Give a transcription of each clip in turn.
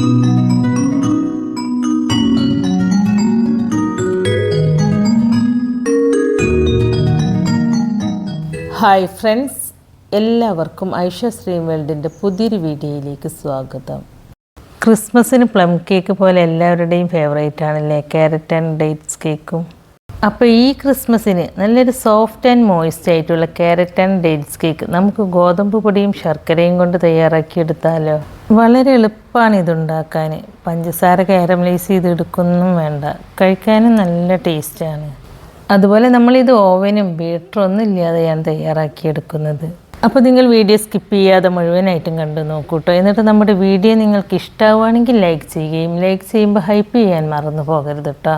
Hi friends, എല്ലാവർക്കും Aisha stream വേൾഡിൻ്റെ പുതിയൊരു വീഡിയോയിലേക്ക് സ്വാഗതം. ക്രിസ്മസിന് പ്ലം കേക്ക് പോലെ എല്ലാവരുടെയും ഫേവറേറ്റ് ആണല്ലേ ക്യാരറ്റ് ആൻഡ് ഡേറ്റ്സ് കേക്കും. അപ്പോൾ ഈ ക്രിസ്മസിന് നല്ലൊരു സോഫ്റ്റ് ആൻഡ് മോയിസ്റ്റ് ആയിട്ടുള്ള ക്യാരറ്റ് ആൻഡ് ഡേറ്റ്സ് കേക്ക് നമുക്ക് ഗോതമ്പ് പൊടിയും ശർക്കരയും കൊണ്ട് തയ്യാറാക്കിയെടുത്താലോ. വളരെ എളുപ്പമാണ് ഇതുണ്ടാക്കാൻ. പഞ്ചസാര കാരമലൈസ് ചെയ്തെടുക്കൊന്നും വേണ്ട, കഴിക്കാനും നല്ല ടേസ്റ്റാണ്. അതുപോലെ നമ്മളിത് ഓവനും ബീറ്ററൊന്നും ഇല്ലാതെ ഞാൻ തയ്യാറാക്കിയെടുക്കുന്നത്. അപ്പോൾ നിങ്ങൾ വീഡിയോ സ്കിപ്പ് ചെയ്യാതെ മുഴുവനായിട്ടും കണ്ടു നോക്കൂട്ടോ. എന്നിട്ട് നമ്മുടെ വീഡിയോ നിങ്ങൾക്ക് ഇഷ്ടമാവുകയാണെങ്കിൽ ലൈക്ക് ചെയ്യുകയും ലൈക്ക് ചെയ്യുമ്പോൾ ഹൈപ്പ് ചെയ്യാൻ മറന്നു പോകരുത് കേട്ടോ.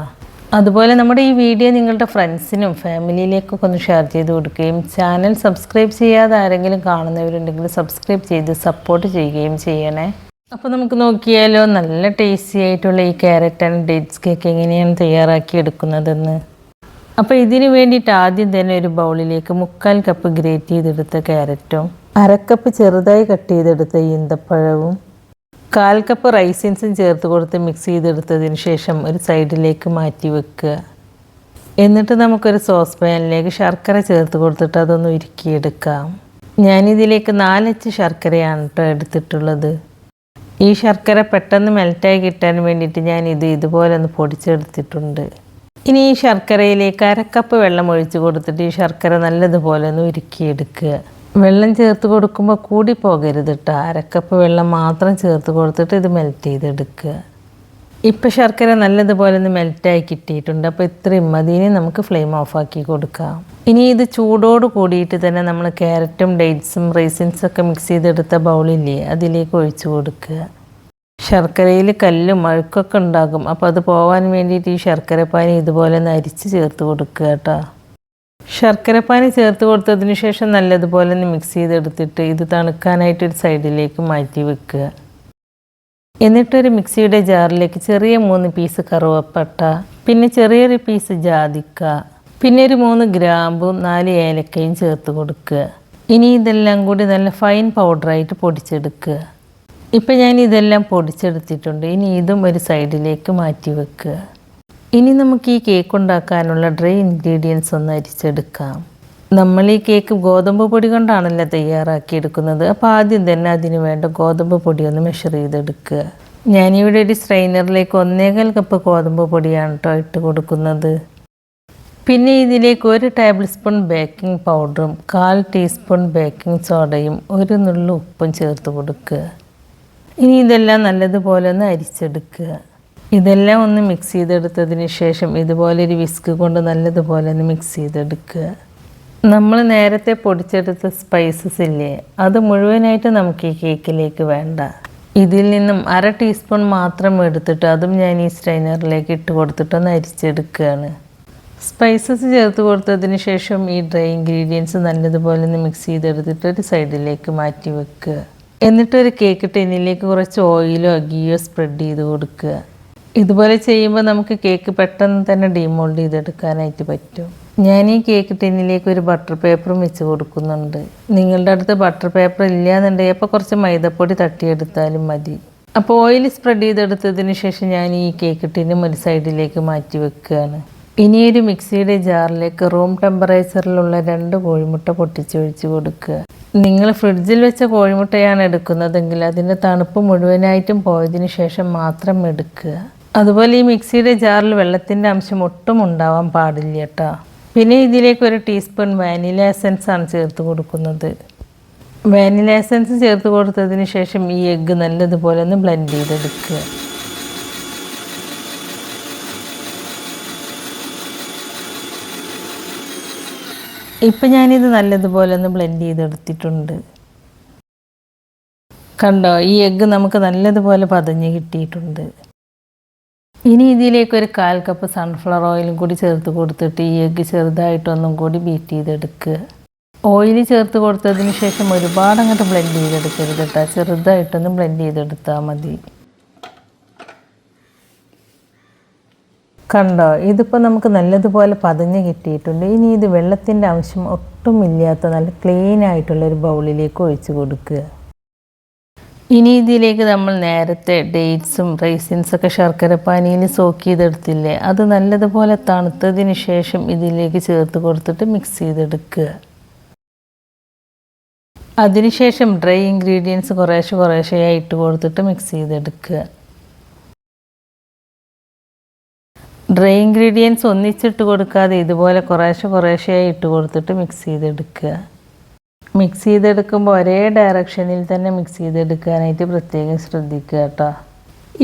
അതുപോലെ നമ്മുടെ ഈ വീഡിയോ നിങ്ങളുടെ ഫ്രണ്ട്സിനും ഫാമിലിയിലേക്കൊക്കെ ഒന്ന് ഷെയർ ചെയ്ത് കൊടുക്കുകയും ചാനൽ സബ്സ്ക്രൈബ് ചെയ്യാതെ ആരെങ്കിലും കാണുന്നവരുണ്ടെങ്കിൽ സബ്സ്ക്രൈബ് ചെയ്ത് സപ്പോർട്ട് ചെയ്യുകയും ചെയ്യണേ. അപ്പോൾ നമുക്ക് നോക്കിയാലോ നല്ല ടേസ്റ്റി ആയിട്ടുള്ള ഈ ക്യാരറ്റ് ആൻഡ് ഡേറ്റ്സ് കേക്ക് എങ്ങനെയാണ് തയ്യാറാക്കിയെടുക്കുന്നതെന്ന്. അപ്പോൾ ഇതിന് വേണ്ടിയിട്ട് ആദ്യം തന്നെ ഒരു ബൗളിലേക്ക് 1/4 കപ്പ് ഗ്രേറ്റ് ചെയ്തെടുത്ത ക്യാരറ്റും 1/2 കപ്പ് ചെറുതായി കട്ട് ചെയ്തെടുത്ത ഈന്തപ്പഴവും 1/4 കപ്പ് റൈസിൻസും ചേർത്ത് കൊടുത്ത് മിക്സ് ചെയ്തെടുത്തതിന് ശേഷം ഒരു സൈഡിലേക്ക് മാറ്റി വെക്കുക. എന്നിട്ട് നമുക്കൊരു സോസ് പാനിലേക്ക് ശർക്കര ചേർത്ത് കൊടുത്തിട്ട് അതൊന്ന് ഉരുക്കിയെടുക്കാം. ഞാനിതിലേക്ക് 4 അച്ച് ശർക്കരയാണ് കേട്ടോ എടുത്തിട്ടുള്ളത്. ഈ ശർക്കര പെട്ടെന്ന് മെൽറ്റായി കിട്ടാൻ വേണ്ടിയിട്ട് ഞാനിത് ഇതുപോലെ ഒന്ന് പൊടിച്ചെടുത്തിട്ടുണ്ട്. ഇനി ഈ ശർക്കരയിലേക്ക് 1/2 കപ്പ് വെള്ളം ഒഴിച്ച് കൊടുത്തിട്ട് ഈ ശർക്കര നല്ലതുപോലെ ഒന്ന് ഉരുക്കിയെടുക്കുക. വെള്ളം ചേർത്ത് കൊടുക്കുമ്പോൾ കൂടി പോകരുത് കേട്ടോ. 1/2 കപ്പ് വെള്ളം മാത്രം ചേർത്ത് കൊടുത്തിട്ട് ഇത് മെൽറ്റ് ചെയ്തെടുക്കുക. ഇപ്പോൾ ശർക്കര നല്ലതുപോലെ ഒന്ന് മെൽറ്റായി കിട്ടിയിട്ടുണ്ട്. അപ്പോൾ ഇത്രയും മതി. ഇനി നമുക്ക് ഫ്ലെയിം ഓഫാക്കി കൊടുക്കാം. ഇനി ഇത് ചൂടോട് കൂടിയിട്ട് തന്നെ നമ്മൾ ക്യാരറ്റും ഡേറ്റ്സും റൈസിൻസൊക്കെ മിക്സ് ചെയ്തെടുത്ത ബൗളില്ലേ അതിലേക്ക് ഒഴിച്ച് കൊടുക്കുക. ശർക്കരയിൽ കല്ലും അഴുക്കൊക്കെ ഉണ്ടാകും. അപ്പോൾ അത് പോകാൻ വേണ്ടിയിട്ട് ഈ ശർക്കരപ്പാനി ഇതുപോലെ ഒന്ന് അരിച്ച് ചേർത്ത് കൊടുക്കുക കേട്ടോ. ശർക്കരപ്പാനി ചേർത്ത് കൊടുത്തതിന് ശേഷം നല്ലതുപോലെ ഒന്ന് മിക്സ് ചെയ്തെടുത്തിട്ട് ഇത് തണുക്കാനായിട്ടൊരു സൈഡിലേക്ക് മാറ്റി വെക്കുക. എന്നിട്ടൊരു മിക്സിയുടെ ജാറിലേക്ക് ചെറിയ 3 പീസ് കറുവപ്പട്ട, പിന്നെ ചെറിയൊരു പീസ് ജാതിക്ക, പിന്നെ ഒരു 3 ഗ്രാമ്പും 4 ഏലക്കയും ചേർത്ത് കൊടുക്കുക. ഇനി ഇതെല്ലാം കൂടി നല്ല ഫൈൻ പൗഡറായിട്ട് പൊടിച്ചെടുക്കുക. ഇപ്പം ഞാൻ ഇതെല്ലാം പൊടിച്ചെടുത്തിട്ടുണ്ട്. ഇനി ഇതും ഒരു സൈഡിലേക്ക് മാറ്റി വെക്കുക. ഇനി നമുക്ക് ഈ കേക്ക് ഉണ്ടാക്കാനുള്ള ഡ്രൈ ഇൻഗ്രീഡിയൻസ് ഒന്ന് അരിച്ചെടുക്കാം. നമ്മൾ ഈ കേക്ക് ഗോതമ്പ് പൊടി കൊണ്ടാണല്ലോ തയ്യാറാക്കിയെടുക്കുന്നത്. അപ്പോൾ ആദ്യം തന്നെ അതിന് വേണ്ട ഗോതമ്പ് പൊടി ഒന്ന് മെഷർ ചെയ്തെടുക്കുക. ഞാനിവിടെ ഒരു സ്ട്രെയിനറിലേക്ക് 1/4 കപ്പ് ഗോതമ്പ് പൊടിയാണ് കേട്ടോ ഇട്ട് കൊടുക്കുന്നത്. പിന്നെ ഇതിലേക്ക് 1 ടേബിൾ സ്പൂൺ ബേക്കിംഗ് പൗഡറും 1/4 ടീസ്പൂൺ ബേക്കിംഗ് സോഡയും 1 നുള്ളു ഉപ്പും ചേർത്ത് കൊടുക്കുക. ഇനി ഇതെല്ലാം നല്ലതുപോലെ ഒന്ന് അരിച്ചെടുക്കുക. ഇതെല്ലാം ഒന്ന് മിക്സ് ചെയ്തെടുത്തതിന് ശേഷം ഇതുപോലെ ഒരു വിസ്ക് കൊണ്ട് നല്ലതുപോലെ ഒന്ന് മിക്സ് ചെയ്തെടുക്കുക. നമ്മൾ നേരത്തെ പൊടിച്ചെടുത്ത സ്പൈസസ് ഇല്ലേ അത് മുഴുവനായിട്ട് നമുക്ക് ഈ കേക്കിലേക്ക് വേണ്ട. ഇതിൽ നിന്നും 1/2 ടീസ്പൂൺ മാത്രം എടുത്തിട്ട് അതും ഞാൻ ഈ സ്ട്രെയിനറിലേക്ക് ഇട്ട് കൊടുത്തിട്ടൊന്ന് അരിച്ചെടുക്കുകയാണ്. സ്പൈസസ് ചേർത്ത് കൊടുത്തതിന് ശേഷം ഈ ഡ്രൈ ഇൻഗ്രീഡിയൻസ് നല്ലതുപോലെ ഒന്ന് മിക്സ് ചെയ്തെടുത്തിട്ട് ഒരു സൈഡിലേക്ക് മാറ്റി വെക്കുക. എന്നിട്ടൊരു കേക്ക് ടിന്നിലേക്ക് കുറച്ച് ഓയിലോ ഗീയോ സ്പ്രെഡ് ചെയ്ത് കൊടുക്കുക. ഇതുപോലെ ചെയ്യുമ്പോൾ നമുക്ക് കേക്ക് പെട്ടെന്ന് തന്നെ ഡീമോൾഡ് ചെയ്തെടുക്കാനായിട്ട് പറ്റും. ഞാൻ ഈ കേക്ക് ടിന്നിലേക്ക് ഒരു ബട്ടർ പേപ്പറും വെച്ച് കൊടുക്കുന്നുണ്ട്. നിങ്ങളുടെ അടുത്ത് ബട്ടർ പേപ്പർ ഇല്ലയെന്നുണ്ടെങ്കിൽ അപ്പോൾ കുറച്ച് മൈദപ്പൊടി തട്ടിയെടുത്താലും മതി. അപ്പോൾ ഓയിൽ സ്പ്രെഡ് ചെയ്തെടുത്തതിന് ശേഷം ഞാൻ ഈ കേക്ക് ടിന്നും ഒരു സൈഡിലേക്ക് മാറ്റി വെക്കുകയാണ്. ഇനി ഒരു മിക്സിയുടെ ജാറിലേക്ക് റൂം ടെമ്പറേച്ചറിലുള്ള 2 കോഴിമുട്ട പൊട്ടിച്ചൊഴിച്ച് കൊടുക്കുക. നിങ്ങൾ ഫ്രിഡ്ജിൽ വെച്ച കോഴിമുട്ടയാണ് എടുക്കുന്നതെങ്കിൽ അതിൻ്റെ തണുപ്പ് മുഴുവനായിട്ടും പോയതിന് ശേഷം മാത്രം എടുക്കുക. അതുപോലെ ഈ മിക്സിയുടെ ജാറിൽ വെള്ളത്തിൻ്റെ അംശം ഒട്ടും ഉണ്ടാവാൻ പാടില്ല കേട്ടോ. പിന്നെ ഇതിലേക്ക് 1 ടീസ്പൂൺ വാനില എസൻസ് ആണ് ചേർത്ത് കൊടുക്കുന്നത്. വാനില എസൻസ് ചേർത്ത് കൊടുത്തതിന് ശേഷം ഈ എഗ്ഗ് നല്ലതുപോലെ ഒന്ന് ബ്ലെൻഡ് ചെയ്തെടുക്കുക. ഇപ്പം ഞാനിത് നല്ലതുപോലെ ഒന്ന് ബ്ലെൻഡ് ചെയ്തെടുത്തിട്ടുണ്ട്. കണ്ടോ, ഈ എഗ്ഗ് നമുക്ക് നല്ലതുപോലെ പതഞ്ഞ് കിട്ടിയിട്ടുണ്ട്. ഇനി ഇതിലേക്ക് 1/4 കപ്പ് സൺഫ്ലവർ ഓയിലും കൂടി ചേർത്ത് കൊടുത്തിട്ട് ഈ എഗ്ഗ് ചെറുതായിട്ടൊന്നും കൂടി ബീറ്റ് ചെയ്തെടുക്കുക. ഓയിൽ ചേർത്ത് കൊടുത്തതിന് ശേഷം ഒരുപാട് അങ്ങോട്ട് ബ്ലെൻഡ് ചെയ്തെടുക്കരുത് കേട്ടോ. ചെറുതായിട്ടൊന്ന് ബ്ലെൻഡ് ചെയ്തെടുത്താൽ മതി. കണ്ടോ, ഇതിപ്പോൾ നമുക്ക് നല്ലതുപോലെ പതഞ്ഞ് കിട്ടിയിട്ടുണ്ട്. ഇനി ഇത് വെള്ളത്തിൻ്റെ അംശം ഒട്ടും ഇല്ലാത്ത നല്ല ക്ലീൻ ആയിട്ടുള്ളൊരു ബൗളിലേക്ക് ഒഴിച്ച് കൊടുക്കുക. ഇനി ഇതിലേക്ക് നമ്മൾ നേരത്തെ ഡേറ്റ്സും റൈസിൻസൊക്കെ ശർക്കര പാനിയിൽ സോക്ക് ചെയ്തെടുത്തില്ലേ, അത് നല്ലതുപോലെ തണുത്തതിന് ശേഷം ഇതിലേക്ക് ചേർത്ത് കൊടുത്തിട്ട് മിക്സ് ചെയ്തെടുക്കുക. അതിനുശേഷം ഡ്രൈ ഇൻഗ്രീഡിയൻസ് കുറേശ്ശെയായി ഇട്ട് കൊടുത്തിട്ട് മിക്സ് ചെയ്തെടുക്കുക. ഡ്രൈ ഇൻഗ്രീഡിയൻസ് ഒന്നിച്ചിട്ട് കൊടുക്കാതെ ഇതുപോലെ കുറേശ്ശെയായി ഇട്ട് കൊടുത്തിട്ട് മിക്സ് ചെയ്തെടുക്കുക. മിക്സ് ചെയ്തെടുക്കുമ്പോൾ ഒരേ ഡയറക്ഷനിൽ തന്നെ മിക്സ് ചെയ്തെടുക്കാനായിട്ട് പ്രത്യേകം ശ്രദ്ധിക്കുക കേട്ടോ.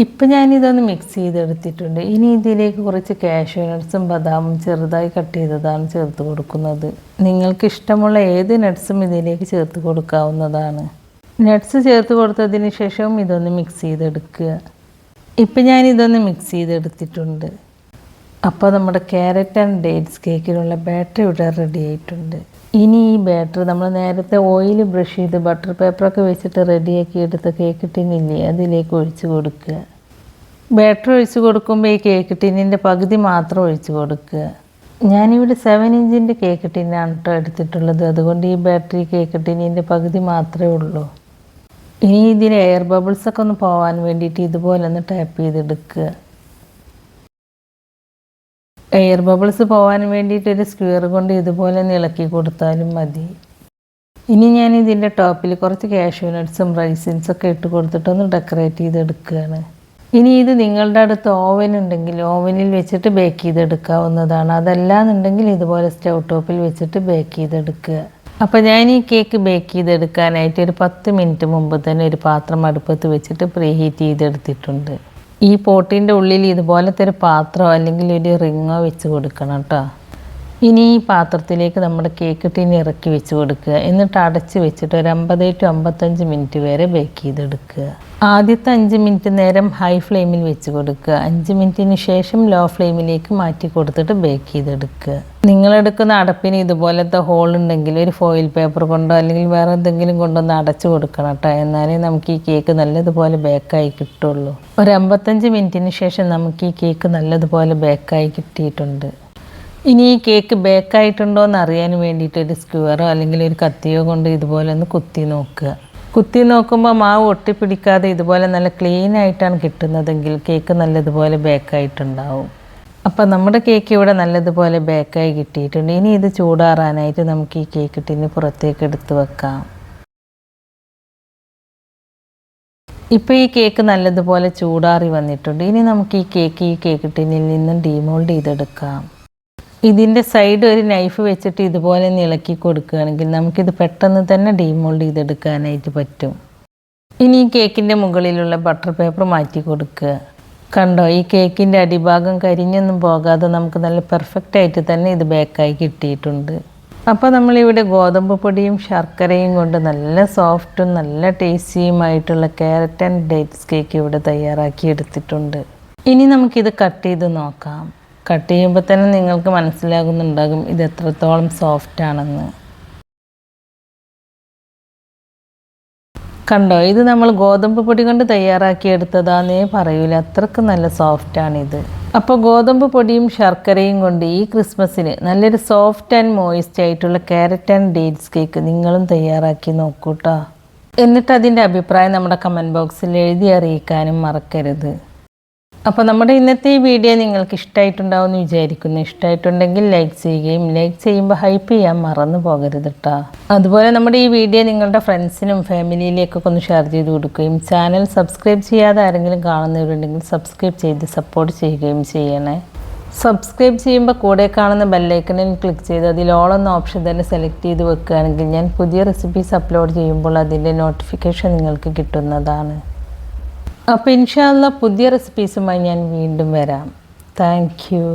ഇപ്പം ഞാനിതൊന്ന് മിക്സ് ചെയ്തെടുത്തിട്ടുണ്ട്. ഇനി ഇതിലേക്ക് കുറച്ച് കാഷ്യൂ നട്ട്സും ബദാമും ചെറുതായി കട്ട് ചെയ്തതാണ് ചേർത്ത് കൊടുക്കുന്നത്. നിങ്ങൾക്ക് ഇഷ്ടമുള്ള ഏത് നട്ട്സും ഇതിലേക്ക് ചേർത്ത് കൊടുക്കാവുന്നതാണ്. നട്ട്സ് ചേർത്ത് കൊടുത്തതിന് ശേഷവും ഇതൊന്ന് മിക്സ് ചെയ്തെടുക്കുക. ഇപ്പം ഞാനിതൊന്ന് മിക്സ് ചെയ്തെടുത്തിട്ടുണ്ട്. അപ്പോൾ നമ്മുടെ ക്യാരറ്റ് ആൻഡ് ഡേറ്റ്സ് കേക്കിനുള്ള ബാറ്റർ ഇവിടെ റെഡി ആയിട്ടുണ്ട്. ഇനി ഈ ബാറ്റർ നമ്മൾ നേരത്തെ ഓയിൽ ബ്രഷ് ചെയ്ത് ബട്ടർ പേപ്പറൊക്കെ വെച്ചിട്ട് റെഡിയാക്കി എടുത്ത കേക്ക് ടിന്നില്ലേ, അതിലേക്ക് ഒഴിച്ച് കൊടുക്കുക. ബാറ്റർ ഒഴിച്ച് കൊടുക്കുമ്പോൾ ഈ കേക്ക് ടിന്നിൻ്റെ പകുതി മാത്രം ഒഴിച്ച് കൊടുക്കുക. ഞാനിവിടെ 7 ഇഞ്ചിൻ്റെ കേക്ക് ടിന്നാണ് കേട്ടോ എടുത്തിട്ടുള്ളത്. അതുകൊണ്ട് ഈ ബാറ്ററി കേക്ക് ടിന്നിൻ്റെ പകുതി മാത്രമേ ഉള്ളൂ. ഇനി ഇതിന് എയർ ബബിൾസൊക്കെ ഒന്ന് പോകാൻ വേണ്ടിയിട്ട് ഇതുപോലെ ഒന്ന് ടാപ്പ് ചെയ്തെടുക്കുക. എയർ ബബിൾസ് പോകാൻ വേണ്ടിയിട്ട് ഒരു സ്ക്വയർ കൊണ്ട് ഇതുപോലെ ഇളക്കി കൊടുത്താലും മതി. ഇനി ഞാൻ ഇതിൻ്റെ ടോപ്പിൽ കുറച്ച് കാഷ്യൂ നട്ട്സും റൈസിൻസൊക്കെ ഇട്ട് കൊടുത്തിട്ടൊന്ന് ഡെക്കറേറ്റ് ചെയ്തെടുക്കുകയാണ്. ഇനി ഇത് നിങ്ങളുടെ അടുത്ത് ഓവൻ ഉണ്ടെങ്കിൽ ഓവനിൽ വെച്ചിട്ട് ബേക്ക് ചെയ്തെടുക്കാവുന്നതാണ്. അതല്ലാന്നുണ്ടെങ്കിൽ ഇതുപോലെ സ്റ്റൗ ടോപ്പിൽ വെച്ചിട്ട് ബേക്ക് ചെയ്തെടുക്കുക. അപ്പോൾ ഞാൻ ഈ കേക്ക് ബേക്ക് ചെയ്തെടുക്കാനായിട്ട് ഒരു 10 മിനിറ്റ് മുമ്പ് തന്നെ ഒരു പാത്രം അടുപ്പത്ത് വെച്ചിട്ട് പ്രീ ഹീറ്റ് ചെയ്തെടുത്തിട്ടുണ്ട്. ഈ പോട്ടിൻ്റെ ഉള്ളിൽ ഇതുപോലത്തെ ഒരു പാത്രമോ അല്ലെങ്കിൽ ഒരു റിങ്ങോ വെച്ച് കൊടുക്കണം കേട്ടോ. ഇനി ഈ പാത്രത്തിലേക്ക് നമ്മുടെ കേക്ക് ടിൻ ഇറക്കി വെച്ച് കൊടുക്കുക. എന്നിട്ട് അടച്ച് വെച്ചിട്ട് ഒരു 50 to 55 മിനിറ്റ് വരെ ബേക്ക് ചെയ്തെടുക്കുക. ആദ്യത്തെ 5 മിനിറ്റ് നേരം ഹൈ ഫ്ലെയിമിൽ വെച്ച് കൊടുക്കുക. 5 മിനിറ്റിന് ശേഷം ലോ ഫ്ലെയിമിലേക്ക് മാറ്റി കൊടുത്തിട്ട് ബേക്ക് ചെയ്തെടുക്കുക. നിങ്ങളെടുക്കുന്ന അടപ്പിന് ഇതുപോലത്തെ ഹോൾ ഉണ്ടെങ്കിൽ ഒരു ഫോയിൽ പേപ്പർ കൊണ്ടോ അല്ലെങ്കിൽ വേറെ എന്തെങ്കിലും കൊണ്ടൊന്ന് അടച്ചു കൊടുക്കണം കേട്ടോ. എന്നാലേ നമുക്ക് ഈ കേക്ക് നല്ലതുപോലെ ബേക്കായി കിട്ടുള്ളൂ. ഒരു 55 മിനിറ്റിന് ശേഷം നമുക്ക് ഈ കേക്ക് നല്ലതുപോലെ ബേക്കായി കിട്ടിയിട്ടുണ്ട്. ഇനി ഈ കേക്ക് ബേക്കായിട്ടുണ്ടോ എന്ന് അറിയാൻ വേണ്ടിയിട്ട് ഒരു സ്ക്വയറോ അല്ലെങ്കിൽ ഒരു കത്തിയോ കൊണ്ട് ഇതുപോലെ ഒന്ന് കുത്തി നോക്കുക. കുത്തി നോക്കുമ്പോൾ മാവ് ഒട്ടിപ്പിടിക്കാതെ ഇതുപോലെ നല്ല ക്ലീൻ ആയിട്ടാണ് കിട്ടുന്നതെങ്കിൽ കേക്ക് നല്ലതുപോലെ ബേക്കായിട്ടുണ്ടാവും. അപ്പോൾ നമ്മുടെ കേക്ക് ഇവിടെ നല്ലതുപോലെ ബേക്കായി കിട്ടിയിട്ടുണ്ട്. ഇനി ഇത് ചൂടാറാനായിട്ട് നമുക്ക് ഈ കേക്ക് ടിന്ന് പുറത്തേക്ക് എടുത്ത് വെക്കാം. ഇപ്പോൾ ഈ കേക്ക് നല്ലതുപോലെ ചൂടാറി വന്നിട്ടുണ്ട്. ഇനി നമുക്ക് ഈ കേക്ക് ടിന്നിൽ നിന്നും ഡീമോൾഡ് ചെയ്തെടുക്കാം. ഇതിൻ്റെ സൈഡ് ഒരു നൈഫ് വെച്ചിട്ട് ഇതുപോലെ ഇളക്കി കൊടുക്കുകയാണെങ്കിൽ നമുക്കിത് പെട്ടെന്ന് തന്നെ ഡീമോൾഡ് ചെയ്തെടുക്കാനായിട്ട് പറ്റും. ഇനി ഈ കേക്കിൻ്റെ മുകളിലുള്ള ബട്ടർ പേപ്പർ മാറ്റി കൊടുക്കുക. കണ്ടോ, ഈ കേക്കിൻ്റെ അടിഭാഗം കരിഞ്ഞൊന്നും പോകാതെ നമുക്ക് നല്ല പെർഫെക്റ്റ് ആയിട്ട് തന്നെ ഇത് ബേക്കായി കിട്ടിയിട്ടുണ്ട്. അപ്പോൾ നമ്മളിവിടെ ഗോതമ്പ് പൊടിയും ശർക്കരയും കൊണ്ട് നല്ല സോഫ്റ്റും നല്ല ടേസ്റ്റിയുമായിട്ടുള്ള ക്യാരറ്റ് ആൻഡ് ഡേറ്റ്സ് കേക്ക് ഇവിടെ തയ്യാറാക്കി എടുത്തിട്ടുണ്ട്. ഇനി നമുക്കിത് കട്ട് ചെയ്ത് നോക്കാം. കട്ട് ചെയ്യുമ്പോൾ തന്നെ നിങ്ങൾക്ക് മനസ്സിലാകുന്നുണ്ടാകും ഇത് എത്രത്തോളം സോഫ്റ്റ് ആണെന്ന്. കണ്ടോ, ഇത് നമ്മൾ ഗോതമ്പ് പൊടി കൊണ്ട് തയ്യാറാക്കിയെടുത്തതാന്നേ പറയൂല, അത്രക്ക് നല്ല സോഫ്റ്റാണിത്. അപ്പോൾ ഗോതമ്പ് പൊടിയും ശർക്കരയും കൊണ്ട് ഈ ക്രിസ്മസിന് നല്ലൊരു സോഫ്റ്റ് ആൻഡ് മോയിസ്റ്റ് ആയിട്ടുള്ള ക്യാരറ്റ് ആൻഡ് ഡേറ്റ്സ് കേക്ക് നിങ്ങളും തയ്യാറാക്കി നോക്കൂട്ടോ. എന്നിട്ട് അതിൻ്റെ അഭിപ്രായം നമ്മുടെ കമൻറ്റ് ബോക്സിൽ എഴുതി അറിയിക്കാനും മറക്കരുത്. അപ്പോൾ നമ്മുടെ ഇന്നത്തെ ഈ വീഡിയോ നിങ്ങൾക്ക് ഇഷ്ടമായിട്ടുണ്ടാവുമെന്ന് വിചാരിക്കുന്നു. ഇഷ്ടമായിട്ടുണ്ടെങ്കിൽ ലൈക്ക് ചെയ്യുകയും ലൈക്ക് ചെയ്യുമ്പോൾ ഹൈപ്പ് ചെയ്യാൻ മറന്നു പോകരുത് കേട്ടോ. അതുപോലെ നമ്മുടെ ഈ വീഡിയോ നിങ്ങളുടെ ഫ്രണ്ട്സിനും ഫാമിലിയിലേക്കൊക്കെ ഒന്ന് ഷെയർ ചെയ്ത് കൊടുക്കുകയും ചാനൽ സബ്സ്ക്രൈബ് ചെയ്യാതെ ആരെങ്കിലും കാണുന്നവരുണ്ടെങ്കിൽ സബ്സ്ക്രൈബ് ചെയ്ത് സപ്പോർട്ട് ചെയ്യുകയും ചെയ്യണേ. സബ്സ്ക്രൈബ് ചെയ്യുമ്പോൾ കൂടെ കാണുന്ന ബെല്ലൈക്കണിൽ ക്ലിക്ക് ചെയ്ത് അതിൽ ഓൾ എന്ന ഓപ്ഷൻ തന്നെ സെലക്ട് ചെയ്ത് വെക്കുകയാണെങ്കിൽ ഞാൻ പുതിയ റെസിപ്പീസ് അപ്ലോഡ് ചെയ്യുമ്പോൾ അതിൻ്റെ നോട്ടിഫിക്കേഷൻ നിങ്ങൾക്ക് കിട്ടുന്നതാണ്. അപ്പോൾ ഇൻഷാ അല്ലാഹ് പുതിയ റെസിപ്പീസുമായി ഞാൻ വീണ്ടും വരാം. Thank you.